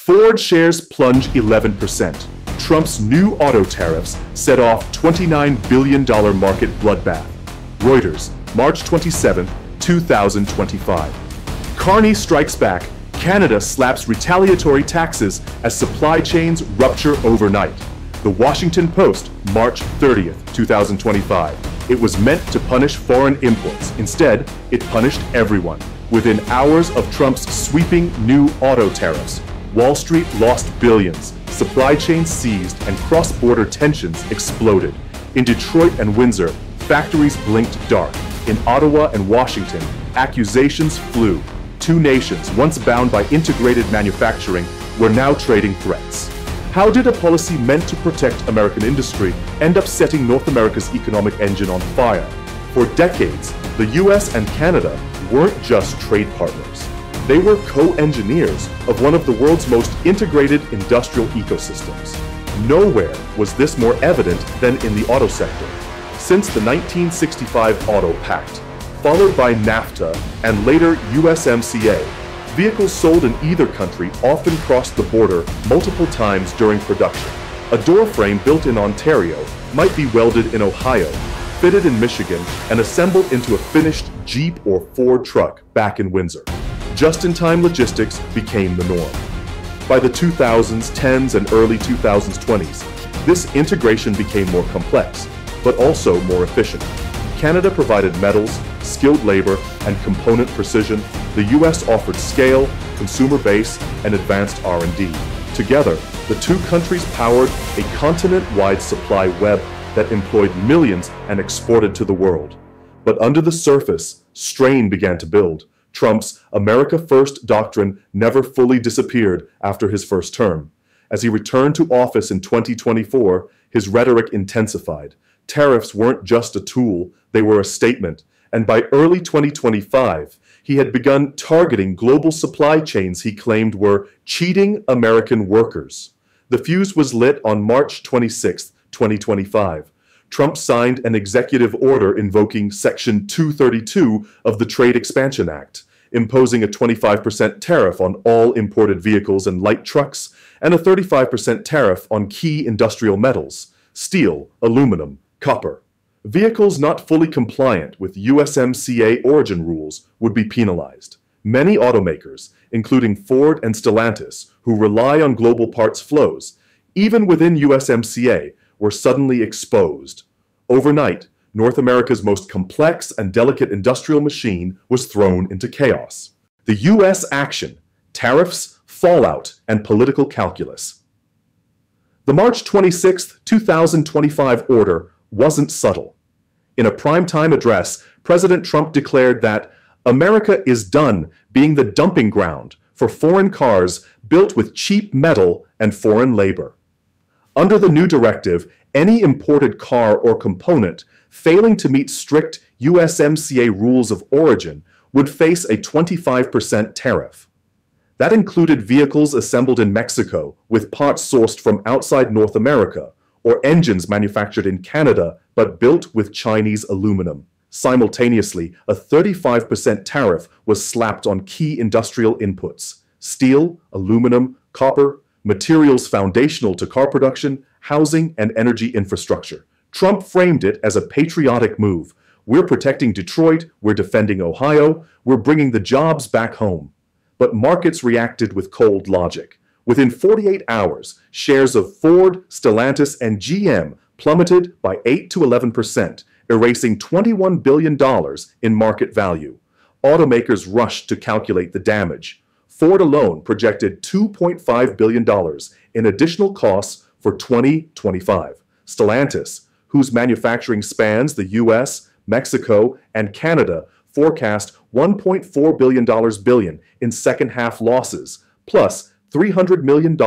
Ford shares plunge 11%. Trump's new auto tariffs set off $29 billion market bloodbath. Reuters, March 27, 2025. Carney strikes back. Canada slaps retaliatory taxes as supply chains rupture overnight. The Washington Post, March 30th, 2025. It was meant to punish foreign imports. Instead, it punished everyone. Within hours of Trump's sweeping new auto tariffs, Wall Street lost billions, supply chains seized, and cross-border tensions exploded. In Detroit and Windsor, factories blinked dark. In Ottawa and Washington, accusations flew. Two nations, once bound by integrated manufacturing, were now trading threats. How did a policy meant to protect American industry end up setting North America's economic engine on fire? For decades, the US and Canada weren't just trade partners. They were co-engineers of one of the world's most integrated industrial ecosystems. Nowhere was this more evident than in the auto sector. Since the 1965 Auto Pact, followed by NAFTA and later USMCA, vehicles sold in either country often crossed the border multiple times during production. A door frame built in Ontario might be welded in Ohio, fitted in Michigan, and assembled into a finished Jeep or Ford truck back in Windsor. Just-in-time logistics became the norm. By the 2000s, 10s, and early 2020s, this integration became more complex, but also more efficient. Canada provided metals, skilled labor, and component precision. The US offered scale, consumer base, and advanced R&D. Together, the two countries powered a continent-wide supply web that employed millions and exported to the world. But under the surface, strain began to build. Trump's America First doctrine never fully disappeared after his first term. As he returned to office in 2024, his rhetoric intensified. Tariffs weren't just a tool, they were a statement. And by early 2025, he had begun targeting global supply chains he claimed were cheating American workers. The fuse was lit on March 26, 2025. Trump signed an executive order invoking Section 232 of the Trade Expansion Act, imposing a 25% tariff on all imported vehicles and light trucks, and a 35% tariff on key industrial metals, steel, aluminum, copper. Vehicles not fully compliant with USMCA origin rules would be penalized. Many automakers, including Ford and Stellantis, who rely on global parts flows, even within USMCA, were suddenly exposed. Overnight, North America's most complex and delicate industrial machine was thrown into chaos. The US action, tariffs, fallout, and political calculus. The March 26, 2025 order wasn't subtle. In a primetime address, President Trump declared that America is done being the dumping ground for foreign cars built with cheap metal and foreign labor. Under the new directive, any imported car or component failing to meet strict USMCA rules of origin would face a 25% tariff. That included vehicles assembled in Mexico with parts sourced from outside North America, or engines manufactured in Canada but built with Chinese aluminum. Simultaneously, a 35% tariff was slapped on key industrial inputs: steel, aluminum, copper, materials foundational to car production, housing, and energy infrastructure. Trump framed it as a patriotic move. We're protecting Detroit, we're defending Ohio, we're bringing the jobs back home. But markets reacted with cold logic. Within 48 hours, shares of Ford, Stellantis, and GM plummeted by 8 to 11%, erasing $21 billion in market value. Automakers rushed to calculate the damage. Ford alone projected $2.5 billion in additional costs for 2025. Stellantis, whose manufacturing spans the US, Mexico, and Canada, forecast $1.4 billion in second-half losses, plus $300 million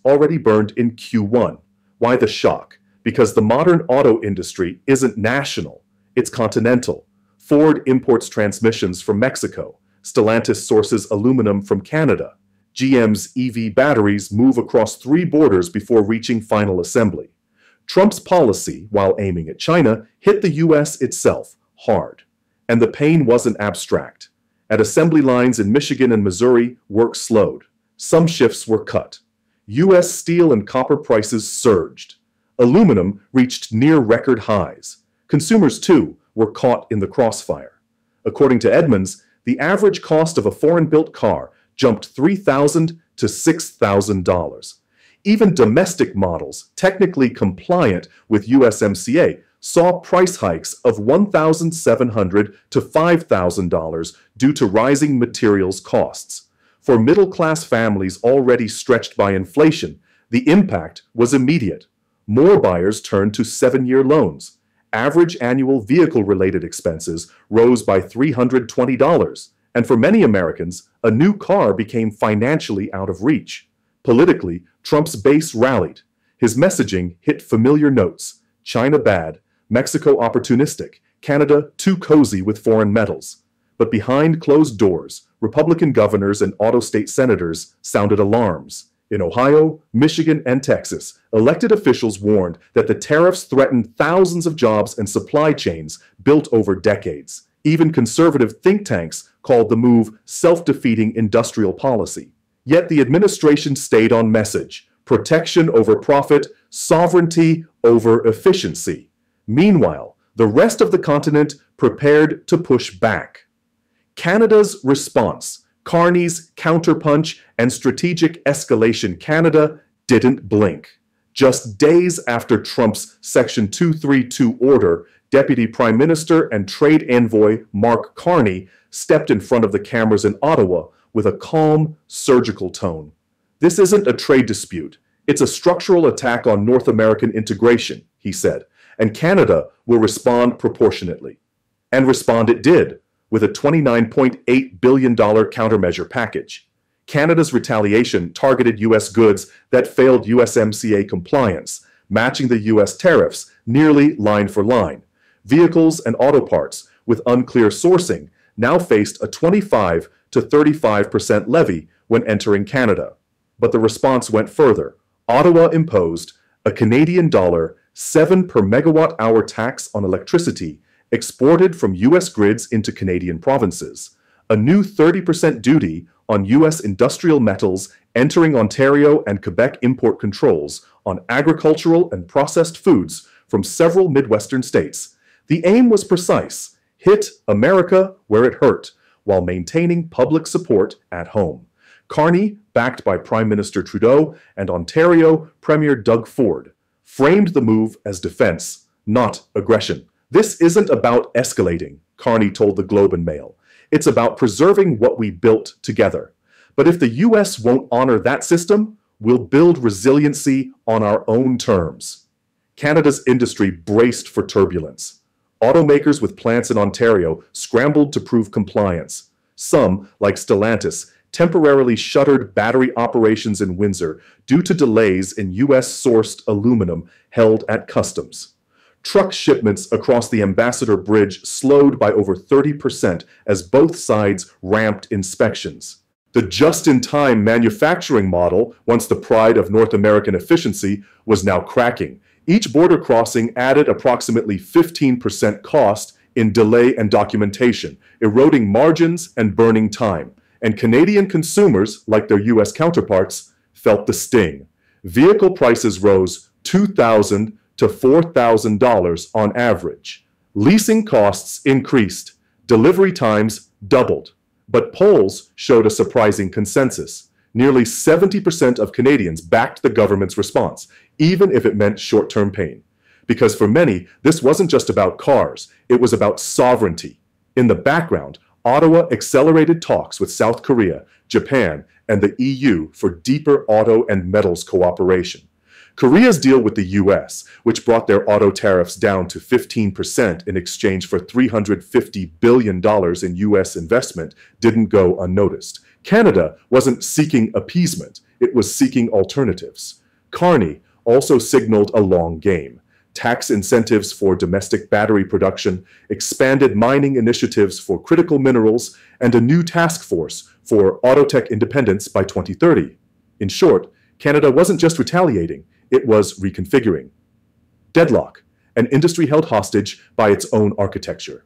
already burned in Q1. Why the shock? Because the modern auto industry isn't national, it's continental. Ford imports transmissions from Mexico. Stellantis sources aluminum from Canada. GM's EV batteries move across 3 borders before reaching final assembly. Trump's policy, while aiming at China, hit the US itself hard. And the pain wasn't abstract. At assembly lines in Michigan and Missouri, work slowed. Some shifts were cut. U.S. steel and copper prices surged. Aluminum reached near record highs. Consumers, too, were caught in the crossfire. According to Edmunds, the average cost of a foreign-built car jumped $3,000 to $6,000. Even domestic models, technically compliant with USMCA, saw price hikes of $1,700 to $5,000 due to rising materials costs. For middle-class families already stretched by inflation, the impact was immediate. More buyers turned to 7-year loans. Average annual vehicle-related expenses rose by $320, and for many Americans, a new car became financially out of reach. Politically, Trump's base rallied. His messaging hit familiar notes: China bad, Mexico opportunistic, Canada too cozy with foreign metals. But behind closed doors, Republican governors and auto state senators sounded alarms. In Ohio, Michigan, and Texas, elected officials warned that the tariffs threatened thousands of jobs and supply chains built over decades. Even conservative think tanks called the move self-defeating industrial policy. Yet the administration stayed on message: protection over profit, sovereignty over efficiency. Meanwhile, the rest of the continent prepared to push back. Canada's response, Carney's counterpunch, and strategic escalation. Canada didn't blink. Just days after Trump's Section 232 order, Deputy Prime Minister and Trade Envoy Mark Carney stepped in front of the cameras in Ottawa with a calm, surgical tone. "This isn't a trade dispute. It's a structural attack on North American integration," he said, "and Canada will respond proportionately." And respond it did, with a $29.8 billion countermeasure package. Canada's retaliation targeted U.S. goods that failed USMCA compliance, matching the U.S. tariffs nearly line for line. Vehicles and auto parts with unclear sourcing now faced a 25 to 35% levy when entering Canada. But the response went further. Ottawa imposed a Canadian $7 per megawatt-hour tax on electricity exported from U.S. grids into Canadian provinces, a new 30% duty on U.S. industrial metals entering Ontario, and Quebec import controls on agricultural and processed foods from several Midwestern states. The aim was precise: hit America where it hurt, while maintaining public support at home. Carney, backed by Prime Minister Trudeau, and Ontario Premier Doug Ford, framed the move as defense, not aggression. "This isn't about escalating," Carney told the Globe and Mail. "It's about preserving what we built together. But if the U.S. won't honor that system, we'll build resiliency on our own terms." Canada's industry braced for turbulence. Automakers with plants in Ontario scrambled to prove compliance. Some, like Stellantis, temporarily shuttered battery operations in Windsor due to delays in U.S.-sourced aluminum held at customs. Truck shipments across the Ambassador Bridge slowed by over 30% as both sides ramped inspections. The just-in-time manufacturing model, once the pride of North American efficiency, was now cracking. Each border crossing added approximately 15% cost in delay and documentation, eroding margins and burning time. And Canadian consumers, like their U.S. counterparts, felt the sting. Vehicle prices rose $2,000 to $4,000 on average. Leasing costs increased. Delivery times doubled. But polls showed a surprising consensus. Nearly 70% of Canadians backed the government's response, even if it meant short-term pain. Because for many, this wasn't just about cars, it was about sovereignty. In the background, Ottawa accelerated talks with South Korea, Japan, and the EU for deeper auto and metals cooperation. Korea's deal with the U.S., which brought their auto tariffs down to 15% in exchange for $350 billion in U.S. investment, didn't go unnoticed. Canada wasn't seeking appeasement, it was seeking alternatives. Carney also signaled a long game: tax incentives for domestic battery production, expanded mining initiatives for critical minerals, and a new task force for autotech independence by 2030. In short, Canada wasn't just retaliating, it was reconfiguring. Deadlock, an industry held hostage by its own architecture.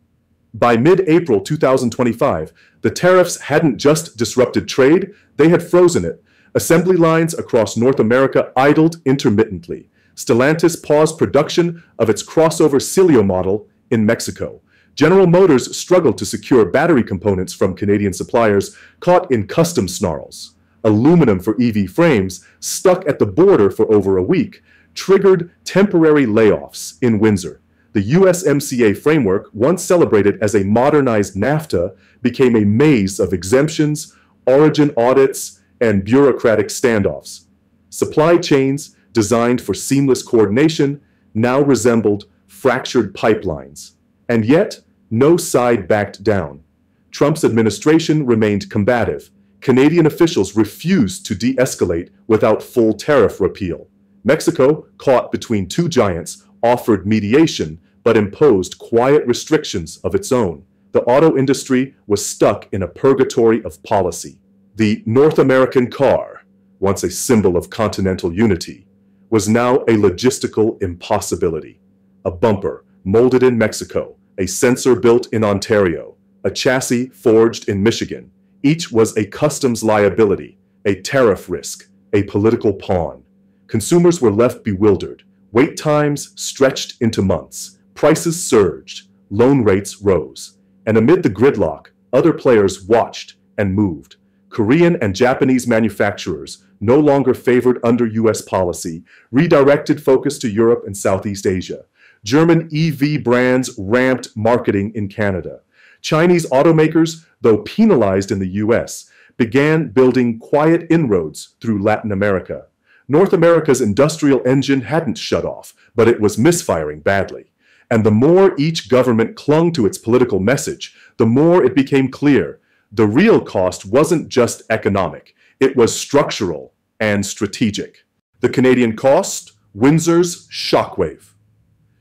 By mid-April 2025, the tariffs hadn't just disrupted trade, they had frozen it. Assembly lines across North America idled intermittently. Stellantis paused production of its crossover Cilio model in Mexico. General Motors struggled to secure battery components from Canadian suppliers caught in customs snarls. Aluminum for EV frames, stuck at the border for over a week, triggered temporary layoffs in Windsor. The USMCA framework, once celebrated as a modernized NAFTA, became a maze of exemptions, origin audits, and bureaucratic standoffs. Supply chains, designed for seamless coordination, now resembled fractured pipelines. And yet, no side backed down. Trump's administration remained combative. Canadian officials refused to de-escalate without full tariff repeal. Mexico, caught between two giants, offered mediation but imposed quiet restrictions of its own. The auto industry was stuck in a purgatory of policy. The North American car, once a symbol of continental unity, was now a logistical impossibility. A bumper molded in Mexico, a sensor built in Ontario, a chassis forged in Michigan. Each was a customs liability, a tariff risk, a political pawn. Consumers were left bewildered. Wait times stretched into months. Prices surged. Loan rates rose. And amid the gridlock, other players watched and moved. Korean and Japanese manufacturers, no longer favored under U.S. policy, redirected focus to Europe and Southeast Asia. German EV brands ramped marketing in Canada. Chinese automakers, though penalized in the U.S., began building quiet inroads through Latin America. North America's industrial engine hadn't shut off, but it was misfiring badly. And the more each government clung to its political message, the more it became clear the real cost wasn't just economic, it was structural and strategic. The Canadian cost, Windsor's shockwave.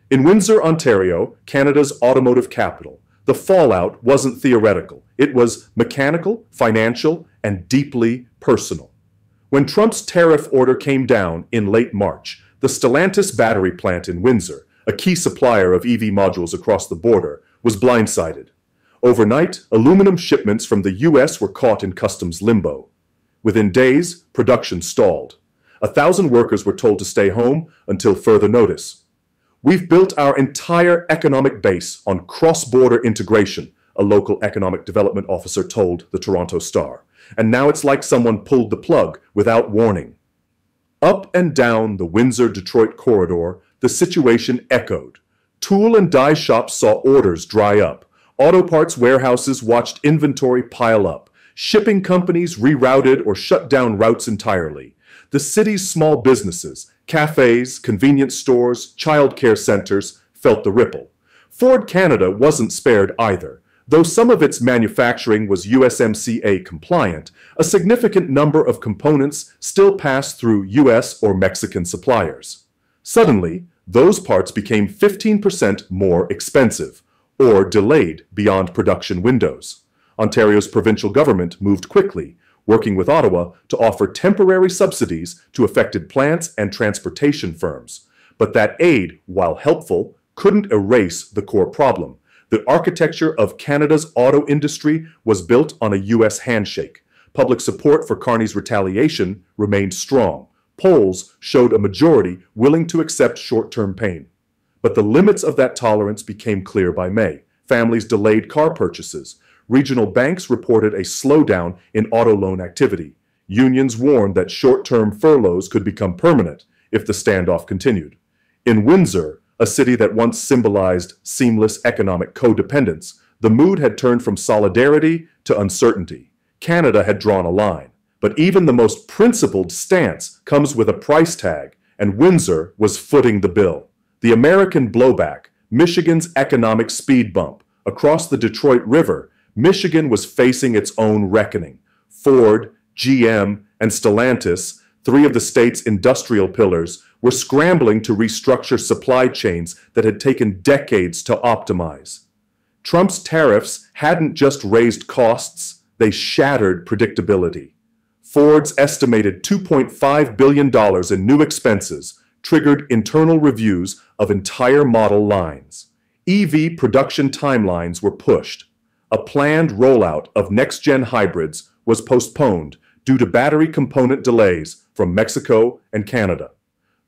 In Windsor, Ontario, Canada's automotive capital, the fallout wasn't theoretical. It was mechanical, financial, and deeply personal. When Trump's tariff order came down in late March, the Stellantis battery plant in Windsor, a key supplier of EV modules across the border, was blindsided. Overnight, aluminum shipments from the U.S. were caught in customs limbo. Within days, production stalled. 1,000 workers were told to stay home until further notice. "We've built our entire economic base on cross-border integration," a local economic development officer told the Toronto Star. "And now it's like someone pulled the plug without warning." Up and down the Windsor-Detroit corridor, the situation echoed. Tool and die shops saw orders dry up. Auto parts warehouses watched inventory pile up. Shipping companies rerouted or shut down routes entirely. The city's small businesses, cafes, convenience stores, childcare centers, felt the ripple. Ford Canada wasn't spared either. Though some of its manufacturing was USMCA compliant, a significant number of components still passed through US or Mexican suppliers. Suddenly, those parts became 15% more expensive, or delayed beyond production windows. Ontario's provincial government moved quickly, working with Ottawa to offer temporary subsidies to affected plants and transportation firms. But that aid, while helpful, couldn't erase the core problem. The architecture of Canada's auto industry was built on a U.S. handshake. Public support for Carney's retaliation remained strong. Polls showed a majority willing to accept short-term pain. But the limits of that tolerance became clear by May. Families delayed car purchases. Regional banks reported a slowdown in auto loan activity. Unions warned that short-term furloughs could become permanent if the standoff continued. In Windsor, a city that once symbolized seamless economic codependence, the mood had turned from solidarity to uncertainty. Canada had drawn a line. But even the most principled stance comes with a price tag, and Windsor was footing the bill. The American blowback, Michigan's economic speed bump. Across the Detroit River, Michigan was facing its own reckoning. Ford, GM, and Stellantis, three of the state's industrial pillars, were scrambling to restructure supply chains that had taken decades to optimize. Trump's tariffs hadn't just raised costs, they shattered predictability. Ford's estimated $2.5 billion in new expenses triggered internal reviews of entire model lines. EV production timelines were pushed. A planned rollout of next-gen hybrids was postponed due to battery component delays from Mexico and Canada.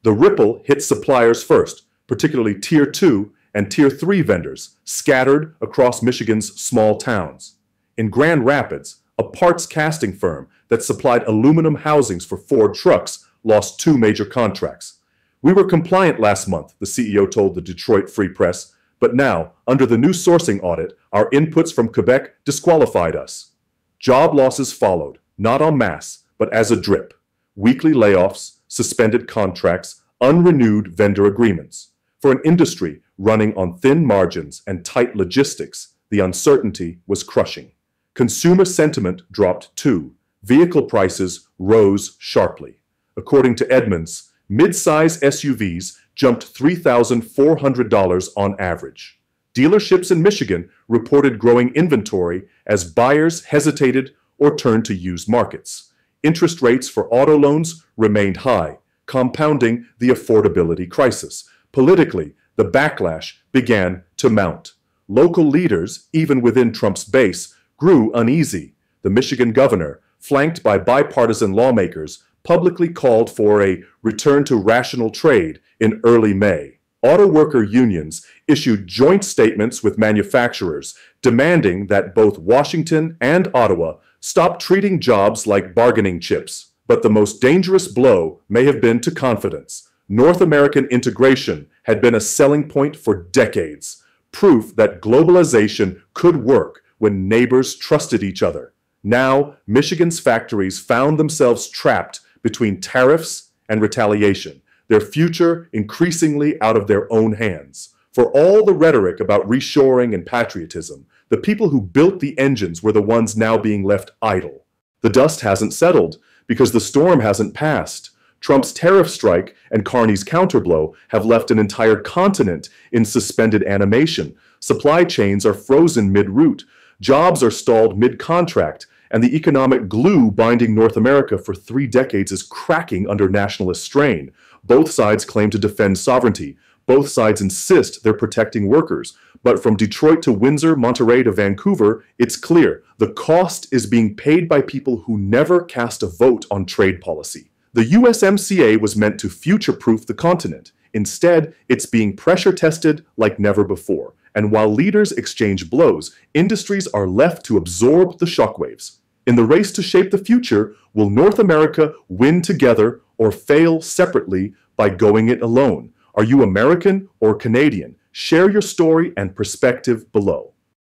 The ripple hit suppliers first, particularly Tier 2 and Tier 3 vendors scattered across Michigan's small towns. In Grand Rapids, a parts casting firm that supplied aluminum housings for Ford trucks lost 2 major contracts. "We were compliant last month," the CEO told the Detroit Free Press, "but now, under the new sourcing audit, our inputs from Quebec disqualified us." Job losses followed, not en masse, but as a drip. Weekly layoffs, suspended contracts, unrenewed vendor agreements. For an industry running on thin margins and tight logistics, the uncertainty was crushing. Consumer sentiment dropped too. Vehicle prices rose sharply. According to Edmunds, mid-size SUVs jumped $3,400 on average. Dealerships in Michigan reported growing inventory as buyers hesitated or turned to used markets. Interest rates for auto loans remained high, compounding the affordability crisis. Politically, the backlash began to mount. Local leaders, even within Trump's base, grew uneasy. The Michigan governor, flanked by bipartisan lawmakers, publicly called for a return to rational trade in early May. Auto worker unions issued joint statements with manufacturers demanding that both Washington and Ottawa stop treating jobs like bargaining chips. But the most dangerous blow may have been to confidence. North American integration had been a selling point for decades, proof that globalization could work when neighbors trusted each other. Now, Michigan's factories found themselves trapped between tariffs and retaliation, their future increasingly out of their own hands. For all the rhetoric about reshoring and patriotism, the people who built the engines were the ones now being left idle. The dust hasn't settled because the storm hasn't passed. Trump's tariff strike and Carney's counterblow have left an entire continent in suspended animation. Supply chains are frozen mid-route. Jobs are stalled mid-contract, and the economic glue binding North America for 3 decades is cracking under nationalist strain. Both sides claim to defend sovereignty. Both sides insist they're protecting workers. But from Detroit to Windsor, Monterey to Vancouver, it's clear the cost is being paid by people who never cast a vote on trade policy. The USMCA was meant to future-proof the continent. Instead, it's being pressure-tested like never before. And while leaders exchange blows, industries are left to absorb the shockwaves. In the race to shape the future, will North America win together or fail separately by going it alone? Are you American or Canadian? Share your story and perspective below.